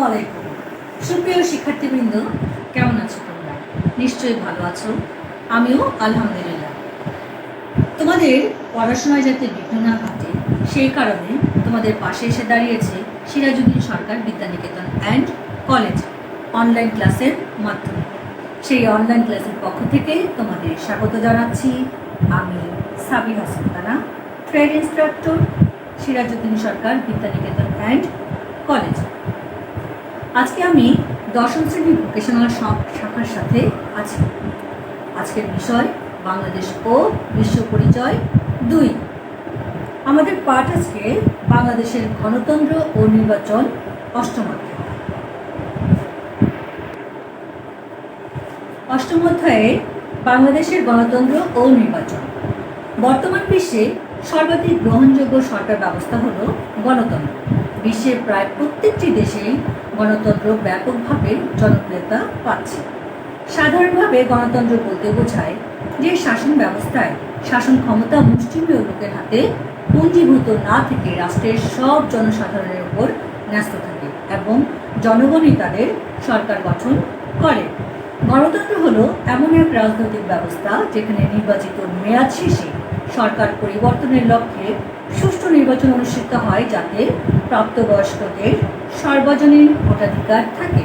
আলাইকুম। সুপ্রিয় শিক্ষার্থীবৃন্দ, কেমন আছো তোমরা? নিশ্চয়ই ভালো আছো। আমিও আলহামদুলিল্লাহ। তোমাদের পড়াশোনায় যাতে বিঘ্ন না ঘটে সেই কারণে তোমাদের পাশে এসে দাঁড়িয়েছে সিরাজউদ্দিন সরকার বিদ্যানিকেতন অ্যান্ড কলেজ অনলাইন ক্লাসের মাধ্যমে। সেই অনলাইন ক্লাসের পক্ষ থেকে তোমাদের স্বাগত জানাচ্ছি। আমি Sabiha Sultana, trade instructor, Sirajuddin Sarkar Vidyaniketan and college. আজকে আমি দশম শ্রেণী ভোকেশনাল শাখার সাথে আছি। আজকের বিষয় বাংলাদেশ ও বিশ্ব পরিচয় 2। আমাদের পাঠ আজকে বাংলাদেশের গণতন্ত্র ও নির্বাচন অষ্টম অধ্যায়। অষ্টম অধ্যায়ে বাংলাদেশের গণতন্ত্র ও নির্বাচন। বর্তমান বিশ্বে সর্বাধিক গ্রহণযোগ্য সরকার ব্যবস্থা হল গণতন্ত্র। বিশ্বের প্রায় প্রত্যেকটি দেশেই গণতন্ত্র ব্যাপকভাবে জনপ্রিয়তা পাচ্ছে। সাধারণভাবে গণতন্ত্র বলতে বোঝায় যে শাসন ব্যবস্থায় শাসন ক্ষমতা মুষ্টিমেয় লোকের হাতে পুঞ্জীভূত না থেকে রাষ্ট্রের সব জনসাধারণের উপর ন্যস্ত থাকে এবং জনগণই তাদের সরকার গঠন করে। গণতন্ত্র হলো এমন এক রাজনৈতিক ব্যবস্থা যেখানে নির্বাচিত মেয়াদ শেষে সরকার পরিবর্তনের লক্ষ্যে সুষ্ঠু নির্বাচন অনুষ্ঠিত হয়, যাতে প্রাপ্তবয়স্কদের সর্বজনীন ভোটাধিকার থাকে।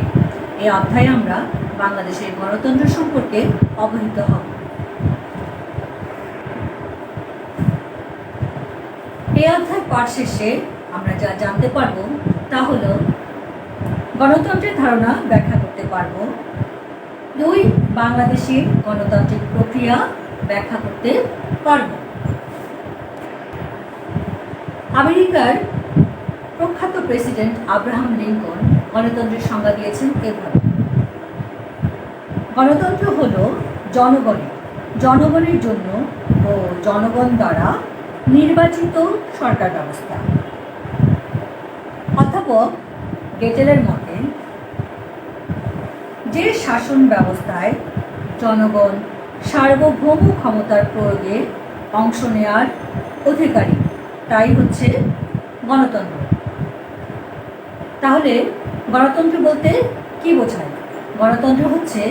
এই অধ্যায়ে আমরা বাংলাদেশের গণতন্ত্র সম্পর্কে অবহিত হব। এই অধ্যায় পাঠ শেষে আমরা যা জানতে পারব তা হল গণতন্ত্রের ধারণা ব্যাখ্যা করতে পারব। 2, বাংলাদেশের গণতান্ত্রিক প্রক্রিয়া ব্যাখ্যা করতে পারব। আমেরিকার প্রখ্যাত প্রেসিডেন্ট আব্রাহাম লিঙ্কন গণতন্ত্রের সংজ্ঞা দিয়েছেন এভাবে: গণতন্ত্র হল জনগণের জন্য ও জনগণ দ্বারা নির্বাচিত সরকার ব্যবস্থা। অধ্যাপক গেটেলের মতে, যে শাসন ব্যবস্থায় জনগণ সার্বভৌম ক্ষমতার প্রয়োগে অংশ নেওয়ার অধিকারী, তাই হচ্ছে গণতন্ত্র। তাহলে গণতন্ত্র বলতে কি বোঝায়? গণতন্ত্র হচ্ছে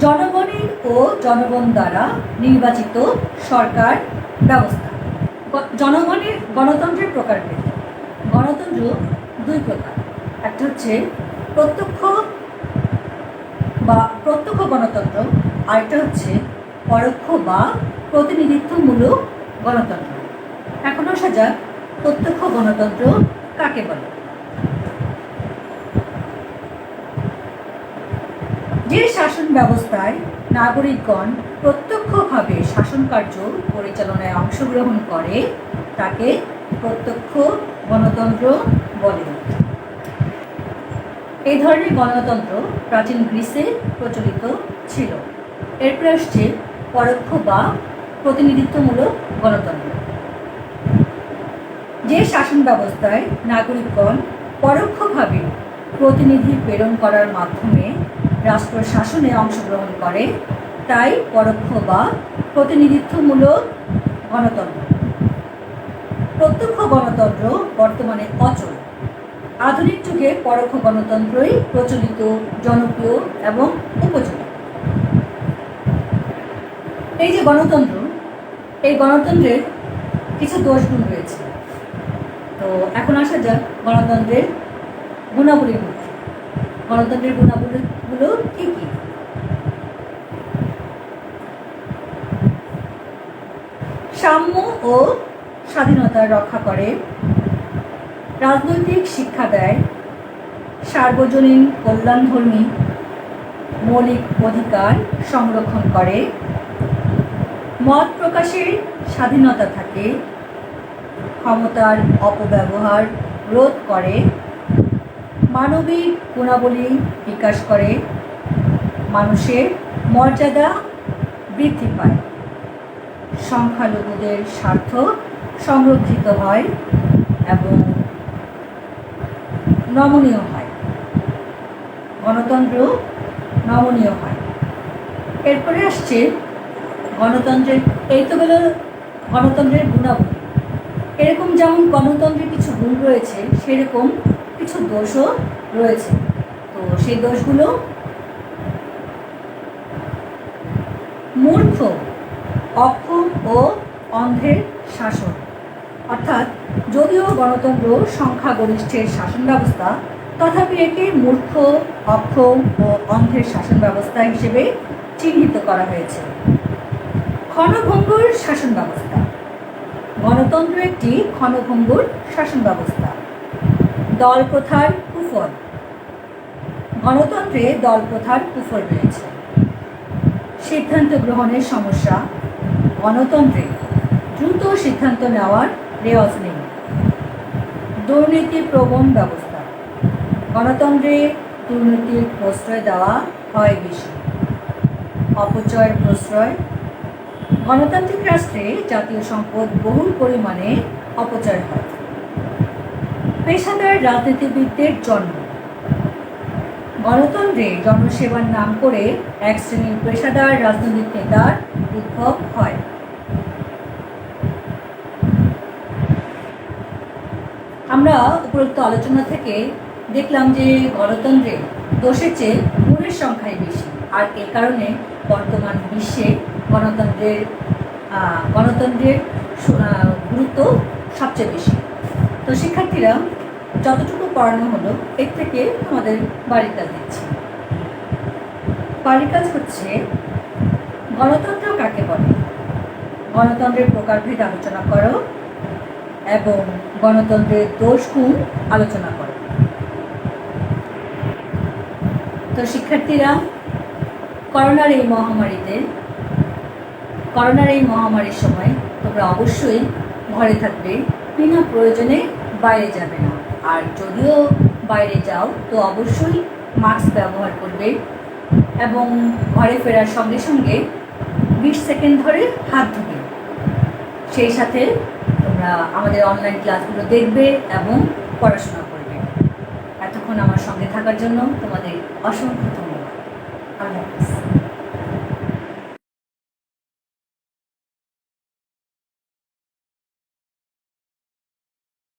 জনগণের ও জনগণ দ্বারা নির্বাচিত সরকার ব্যবস্থা। গণতন্ত্রের প্রকারভেদ। গণতন্ত্র 2 প্রকার। একটা হচ্ছে প্রত্যক্ষ গণতন্ত্র, আরেকটা হচ্ছে পরোক্ষ বা প্রতিনিধিত্বমূলক গণতন্ত্র। এখন আসা যাক প্রত্যক্ষ গণতন্ত্র কাকে বলে। যে শাসন ব্যবস্থায় নাগরিকগণ প্রত্যক্ষভাবে শাসন কার্য পরিচালনায় অংশগ্রহণ করে তাকে প্রত্যক্ষ গণতন্ত্র বলে। এই ধরনের গণতন্ত্র প্রাচীন গ্রিসে প্রচলিত ছিল। এরপরে আসছে পরোক্ষ বা প্রতিনিধিত্বমূলক গণতন্ত্র। যে শাসন ব্যবস্থায় নাগরিকগণ পরোক্ষভাবে প্রতিনিধি প্রেরণ করার মাধ্যমে রাষ্ট্র শাসনে অংশগ্রহণ করে তাই পরোক্ষ বা প্রতিনিধিত্বমূলক গণতন্ত্র। প্রত্যক্ষ গণতন্ত্র বর্তমানে অচল। আধুনিক যুগে পরোক্ষ গণতন্ত্রই প্রচলিত, জনপ্রিয় এবং উপযোগী। এই যে গণতন্ত্র, এই গণতন্ত্রের কিছু দোষগুণ রয়েছে। তো এখন আসা যাক গণতন্ত্রের গুণাবলীর মধ্যে। গণতন্ত্রের গুণাবলীগুলো কি কি? সাম্য ও স্বাধীনতা রক্ষা করে, রাজনৈতিক শিক্ষা দেয়, সার্বজনীন কল্যাণধর্মী মৌলিক অধিকার সংরক্ষণ করে, মত প্রকাশের স্বাধীনতা থাকে, ক্ষমতার অপব্যবহার রোধ করে, মানবিক গুণাবলী বিকাশ করে, মানুষের মর্যাদা বৃদ্ধি পায়, সংখ্যালঘুদের স্বার্থ সংরক্ষিত হয় এবং নমনীয় হয়। গণতন্ত্র নমনীয় হয়। এরপরে আসছে গণতন্ত্রের, এই তো গেল গণতন্ত্রের গুণাবলী। এরকম যেমন গণতন্ত্রের কিছু গুণ রয়েছে, সেরকম কিছু দোষও রয়েছে। তো সেই দোষগুলো: মূর্খ, অক্ষম ও অন্ধের শাসন। অর্থাৎ যদিও গণতন্ত্র সংখ্যাগরিষ্ঠের শাসন ব্যবস্থা, তথাপি একে মূর্খ, অক্ষম ও অন্ধের শাসন ব্যবস্থা হিসেবে চিহ্নিত করা হয়েছে। ক্ষণভঙ্গুর শাসন ব্যবস্থা। গণতন্ত্র একটি ক্ষণভঙ্গুর শাসন ব্যবস্থা। দল প্রথার কুফল। গণতন্ত্রে দল প্রথার কুফল রয়েছে। সিদ্ধান্ত গ্রহণের সমস্যা। গণতন্ত্রে দ্রুত সিদ্ধান্ত নেওয়ার রেওয়াজ নেই। দুর্নীতি প্রবণ ব্যবস্থা। গণতন্ত্রে দুর্নীতির প্রশ্রয় দেওয়া হয় বেশি। অপচয়ের প্রশ্রয়। গণতান্ত্রিক রাষ্ট্রে জাতীয় সম্পদ বহুল পরিমাণে অপচয় হয়। পেশাদার রাজনীতিবিদদের জন্ম। গণতন্ত্রে জনসেবার নাম করে এক শ্রেণীর পেশাদার রাজনৈতিক নেতার উদ্ভব হয়। আমরা উপরোক্ত আলোচনা থেকে দেখলাম যে গণতন্ত্রে দোষের চেয়ে গুণের সংখ্যাই বেশি, আর এ কারণে বর্তমান বিশ্বে গণতন্ত্রের গুরুত্ব সবচেয়ে বেশি। তো শিক্ষার্থীরা, যতটুকু পড়ানো হলো এর থেকে তোমাদের বাড়ির কাজ দিচ্ছি। বাড়ির কাজ হচ্ছে, গণতন্ত্র কাকে বলে, গণতন্ত্রের প্রকারভেদ আলোচনা করো এবং গণতন্ত্রের দোষ গুণ আলোচনা করো। তো শিক্ষার্থীরা, করোনার এই মহামারীর সময় তোমরা অবশ্যই ঘরে থাকবে, বিনা প্রয়োজনে বাইরে যাবে না। আর যদিও বাইরে যাও তো অবশ্যই মাস্ক ব্যবহার করবে এবং ঘরে ফেরার সঙ্গে সঙ্গে 20 সেকেন্ড ধরে হাত ধুবে। সেই সাথে তোমরা আমাদের অনলাইন ক্লাসগুলো দেখবে এবং পড়াশোনা করবে। এতক্ষণ আমার সঙ্গে থাকার জন্য তোমাদের অসংখ্য ধন্যবাদ। আল্লাহ হাফেজ।